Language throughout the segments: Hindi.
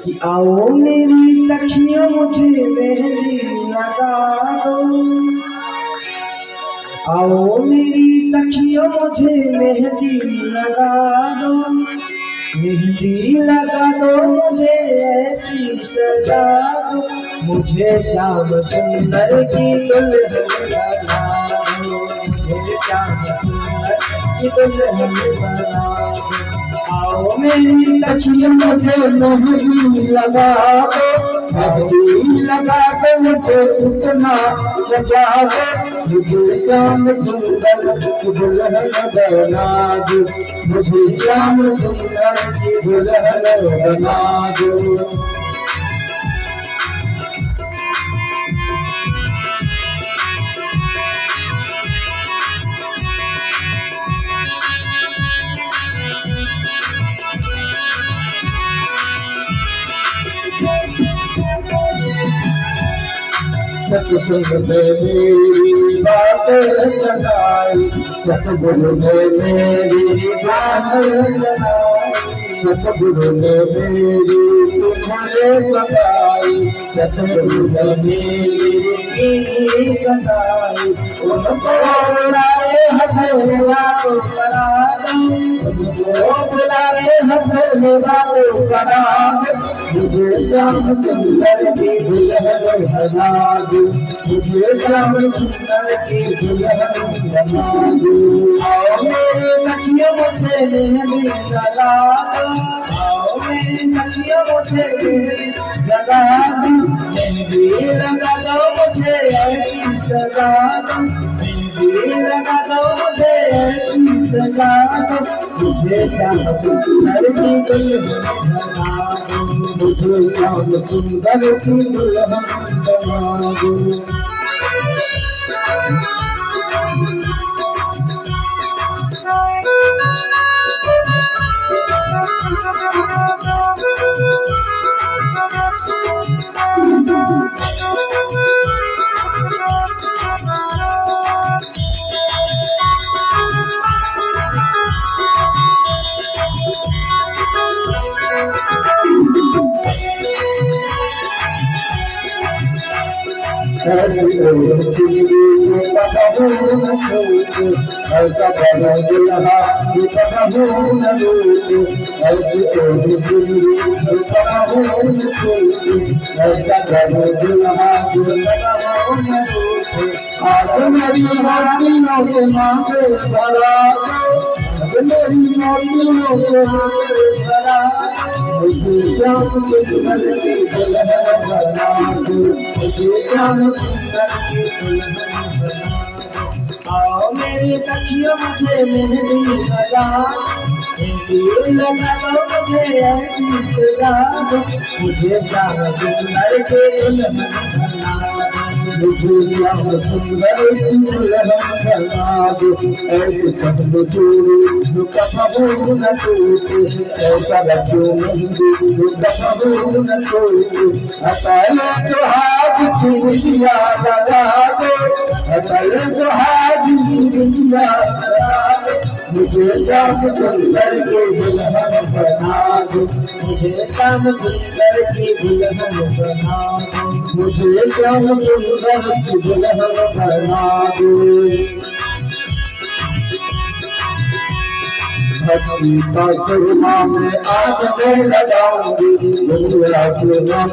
कि आओ मेरी सखियों मुझे मेहंदी लगा दो, आओ मेरी सखियों मुझे मेहंदी लगा दो, मेहंदी लगा दो मुझे ऐसी सजा दो, मुझे श्याम सुंदर की दुल्हन बना दो, मुझे श्याम सुंदर की दुल्हन बना दो। आओ मेरी सखियों मुझे मेहंदी लगा दो, मेहंदी लगा दो मुझे इतना सजा दो, मुझे श्याम सुंदर की दुल्हन बना दो, मुझे श्याम सुंदर की दुल्हन बना दो। सत्संग में मेरी बात चलाई, सतगुरु ने मेरी बात चलाई, सतगुरु ने मेरी तुम्हारे सताई, सतगुरु ने मेरी सताई, उनको बुलाए हथेला को करा दो, उनको बुलाए हथेला को करा दो, मुझे श्याम सुंदर की दुल्हन बना दो, मुझे श्याम सुंदर की दुल्हन बना दो। आओ मेरे सखियों मुझे मेहंदी लगा दो, आओ मेरी सखियों मुझे मेहंदी लगा दो, मेहंदी लगा दो मुझे ऐसी सजा दो, मेहंदी लगा दो मुझे ऐसी सजा दो, मुझे श्याम सुंदर की दुल्हन बना दो, मुझे श्याम सुंदर की दुल्हन बना दो। ऐसी ऐसा बना दुल्हा ऐसी ऐसा बना दुल्हा आज मेरी मोतियों के मांगे भरा दो, मेरी मोतियों के मांगे भरा दो, मुझे श्याम सुंदर की दुल्हन बना दो, मुझे श्याम सुंदर की दुल्हन बना दो। आओ मेरी सखियों मुझे मेहंदी लगा दो, मेहंदी लगा दो मुझे ऐसी सजा दो, मुझे श्याम सुंदर की दुल्हन बना दो, मुझे श्याम सुंदर की दुल्हन बना दो। ऐसे कदम जोड़े जो कभी न टूटे, ऐसा रखो मेहंदी जो कभी न टूटे, अतः सुहाग की बिटिया लगा दो, अतः सुहाग की बिटिया लगा दो, मुझे श्याम सुंदर की दुल्हन बना दो, मुझे श्याम सुंदर की दुल्हन बना दो, मुझे श्याम सुंदर की दुल्हन बना दो। भक्ति का सुरमा में आज मैं लगाऊंगी, दुनिया के नाम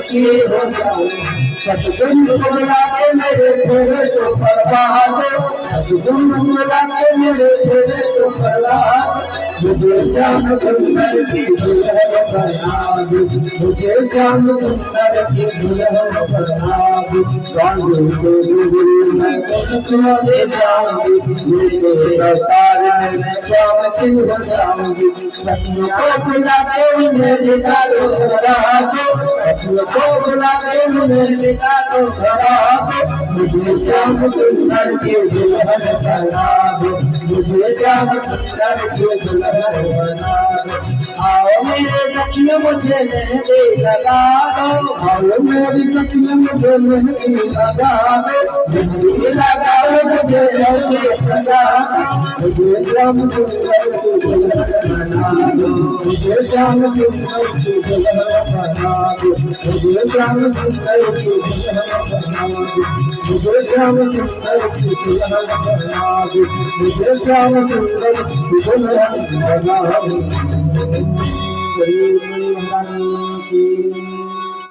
की हो जाऊंगी, सतगुरु को बुला के मेरे फेरे को करवा दो, सतगुरु को बुला के मेरे फेरे को करवा दो, मुझे श्याम सुंदर की दुल्हन बना दो, मुझे श्याम सुंदर की दुल्हन बना दो। गांधी के गुरु मैं तुझको ले जाऊंगी, तेरे तारे में श्याम की हो जाऊंगी, सखियों को बुला के मुझे निकालो घरा दो, सखियों को बुला के मुझे निकालो घरा दो, मुझे श्याम सुंदर की दुल्हन बना दो, मुझे श्याम सुंदर की दुल्हन बना दो। आओ मेरे सखियों मुझे मेहंदी लगा दो, आओ मेरी सखियों मुझे मेहंदी लगा दो, मेहंदी लगा दो मुझे ऐसे सजा दो, मुझे श्याम सुंदर की दुल्हन बना मुझे श्याम सुंदर की दुल्हन बना दो मुझे श्याम सुंदर की दुल्हन बना दो मुझे श्याम सुंदर की दुल्हन बना दो मुझे श्याम सुंदर की दुल्हन बना दो